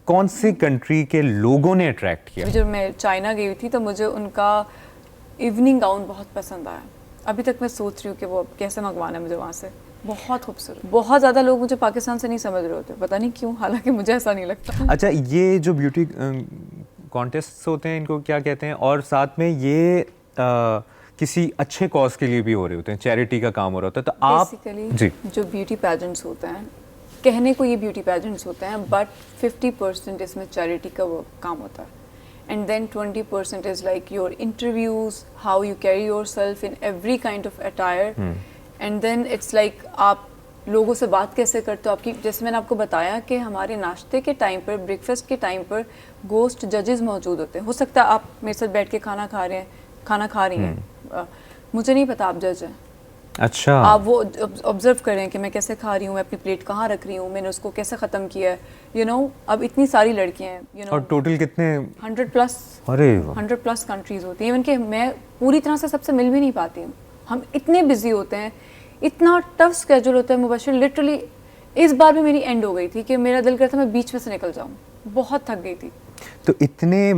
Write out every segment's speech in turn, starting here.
कौन सी कंट्री के लोगों ने अट्रैक्ट किया? जब मैं चाइना गई थी तो मुझे उनका इवनिंग गाउन बहुत पसंद आया। अभी तक मैं सोच रही हूँ कि वो कैसे मंगवाना है मुझे वहाँ से। बहुत खूबसूरत। बहुत ज़्यादा लोग मुझे पाकिस्तान से नहीं समझ रहे होते, पता नहीं क्यों, हालांकि मुझे ऐसा नहीं लगता। अच्छा, ये जो ब्यूटी कॉन्टेस्ट होते हैं, इनको क्या कहते हैं? और साथ में ये किसी अच्छे कॉज के लिए भी हो रहे होते हैं, चैरिटी का काम हो रहा होता है, तो आप बेसिकली जी जो ब्यूटी पैजेंट्स होते हैं, कहने को ये ब्यूटी पैजेंट्स होते हैं, बट 50% इसमें चैरिटी का वो काम होता है, and then 20% is like your interviews, how you carry yourself in every kind of attire, and then it's like आप लोगों से बात कैसे करते हो। आपकी, जैसे मैंने आपको बताया कि हमारे नाश्ते के टाइम पर, ब्रेकफास्ट के टाइम पर गोस्ट जजेस मौजूद होते हैं। हो सकता है आप मेरे साथ बैठ के खाना खा रही हैं, मुझे नहीं पता आप जज हैं। अच्छा, आप वो ऑब्जर्व करें कि मैं कैसे खा रही हूँ, मैं अपनी प्लेट कहाँ रख रही हूँ, मैंने उसको कैसे ख़त्म किया है, यू नो। अब इतनी सारी लड़कियाँ हैं, और टोटल कितने? 100+। अरे वाह, 100+ कंट्रीज़ होती हैं। इवन कि मैं पूरी तरह से सबसे मिल भी नहीं पाती हूँ, हम इतने बिजी होते हैं, इतना टफ स्केड्यूल होता है। मुबशिर, लिटरली इस बार भी मेरी एंड हो गई थी कि मेरा दिल करता मैं बीच में से निकल जाऊँ, बहुत थक गई थी। तो इतने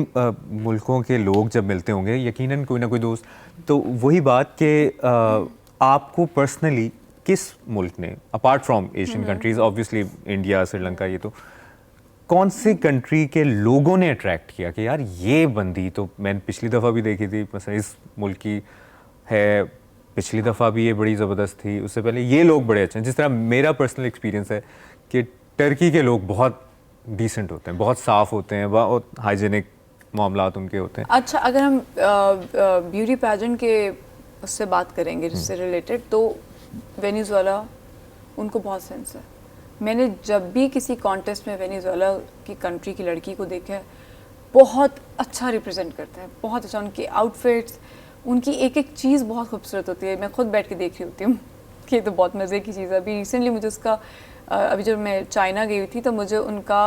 मुल्कों के लोग जब मिलते होंगे, यकीनन कोई ना कोई दोस्त, तो वही बात कि आपको पर्सनली किस मुल्क ने, apart from Asian countries, obviously India, Sri Lanka, ये तो कौन सी कंट्री के लोगों ने अट्रैक्ट किया कि यार ये बंदी तो मैंने पिछली दफ़ा भी देखी थी, मतलब इस मुल्क की है, पिछली दफ़ा भी ये बड़ी ज़बरदस्त थी, उससे पहले ये लोग बड़े अच्छे हैं। जिस तरह मेरा पर्सनल एक्सपीरियंस है कि टर्की के लोग बहुत डिसेंट होते हैं, बहुत साफ़ होते हैं, बहुत हाइजीनिक मामलात उनके होते हैं। अच्छा, अगर हम ब्यूटी पैजेंट के उससे बात करेंगे, जिससे रिलेटेड, तो वेनेजुएला, उनको बहुत सेंस है। मैंने जब भी किसी कॉन्टेस्ट में वेनेजुएला की कंट्री की लड़की को देखा है, बहुत अच्छा रिप्रेजेंट करते हैं, बहुत अच्छा। उनके आउटफिट्स, उनकी एक एक चीज़ बहुत खूबसूरत होती है। मैं खुद बैठ के देख रही होती हूँ कि ये तो बहुत मज़े की चीज़ है। अभी रिसेंटली मुझे उसका अभी जब मैं चाइना गई थी तो मुझे उनका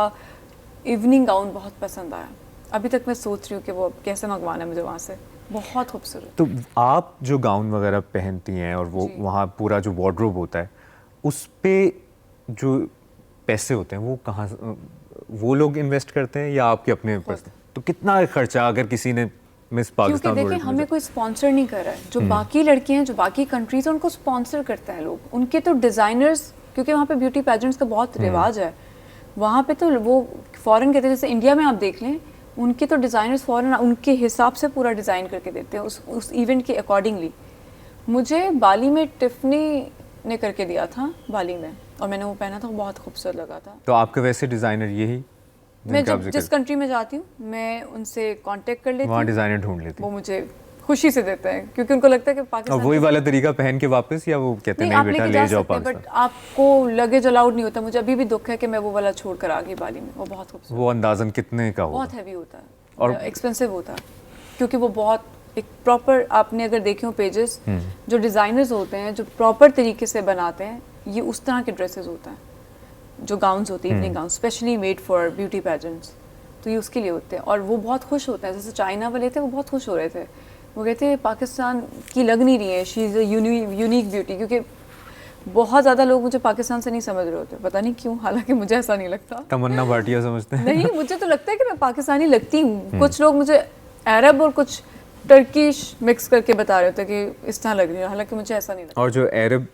इवनिंग गाउन बहुत पसंद आया। अभी तक मैं सोच रही हूँ कि वो कैसे मंगवाना है मुझे वहाँ से। बहुत खूबसूरत। तो आप जो गाउन वगैरह पहनती हैं और वो वहाँ पूरा जो वार्डरोब होता है, उस पे जो पैसे होते हैं वो कहाँ, वो लोग इन्वेस्ट करते हैं या आपके अपने पर्सनल? तो कितना खर्चा अगर किसी ने मिस पाकिस्तान, क्योंकि देखिए, हमें कोई स्पॉन्सर नहीं कर रहा है। जो बाकी लड़कियां हैं, जो बाकी कंट्रीज हैं, उनको स्पॉन्सर करते हैं लोग। उनके तो डिज़ाइनर्स, क्योंकि वहाँ पे ब्यूटी पैजेंट्स का बहुत रिवाज है वहाँ पे, तो वो फ़ॉरेन कहते हैं। जैसे इंडिया में आप देख लें, उनके तो डिज़ाइनर्स फ़ॉरेन उनके हिसाब से पूरा डिज़ाइन करके देते हैं उस इवेंट के अकॉर्डिंगली। मुझे बाली में टिफ़नी ने करके दिया था, बाली में, और मैंने वो पहना था, वो बहुत खूबसूरत लगा था। तो आपके वैसे डिज़ाइनर यही, मैं जिस कंट्री में जाती हूँ, मैं उनसे कांटेक्ट कर लेती हूँ, वहाँ डिज़ाइनर ढूंढ लेती वो मुझे खुशी से देते हैं, क्योंकि उनको लगता है कि पाकिस्तान, वही वाला तरीका पहन के वापस, या वो कहते हैं नहीं बेटा ले जाओ पाकिस्तान? बट आपको लगेज अलाउड नहीं होता। मुझे अभी भी दुख है कि मैं वो वाला छोड़ कर आ गई बाली में। वो बहुत खूबसूरत, वो अंदाजन कितने का होगा? बहुत हैवी होता है और और एक्सपेंसिव होता है, क्योंकि वो बहुत एक प्रॉपर, आपने अगर देखे हो पेजेस, जो डिज़ाइनर्स होते हैं जो प्रॉपर तरीके से बनाते हैं, ये उस तरह के ड्रेसेस होता है, जो गाउन्स होते हैं, evening gown, specially made for beauty pageants, तो ये उसके लिए होते हैं। और वो बहुत खुश होते हैं। जैसे चाइना वाले थे, वो बहुत खुश हो रहे थे, वो कहते हैं पाकिस्तान की लग नहीं रही है, she is a unique beauty. क्योंकि बहुत ज़्यादा लोग मुझे पाकिस्तान से नहीं समझ रहे होते, पता नहीं क्यों, हालांकि मुझे ऐसा नहीं लगता। तमन्ना भाटिया समझते हैं? नहीं, मुझे तो लगता है कि मैं पाकिस्तानी लगती हूँ। कुछ लोग मुझे अरब और कुछ टर्किश मिक्स करके बता रहे होते कि इस तरह लग रही है, हालांकि मुझे ऐसा नहीं लगता। और जो अरब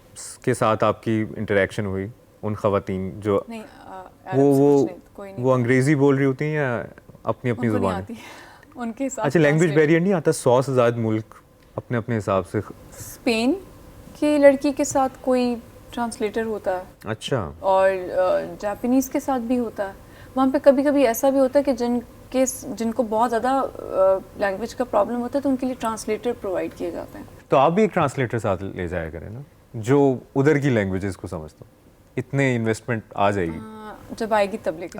के साथ आपकी इंटरेक्शन हुई, उन खवातीन जो नहीं, वो अंग्रेजी बोल रही होती हैं या अपनी अपनी ज़ुबान? उनके साथ अच्छा, लैंग्वेज बैरियर नहीं आता? 100 से ज़्यादा मुल्क अपने अपने हिसाब से। स्पेन की लड़की के साथ कोई ट्रांसलेटर होता है। अच्छा। और जापानीज़ के साथ भी होता है। वहाँ पे कभी कभी ऐसा भी होता है कि जिनको बहुत ज़्यादा लैंग्वेज का प्रॉब्लम होता है, तो उनके लिए ट्रांसलेटर प्रोवाइड किए जाते हैं। तो आप भी एक ट्रांसलेटर साथ ले जाया करें ना, जो उधर की लैंग्वेजेस को समझता हो। इतने इन्वेस्टमेंट आ जाएगी जब आएगी तब लेके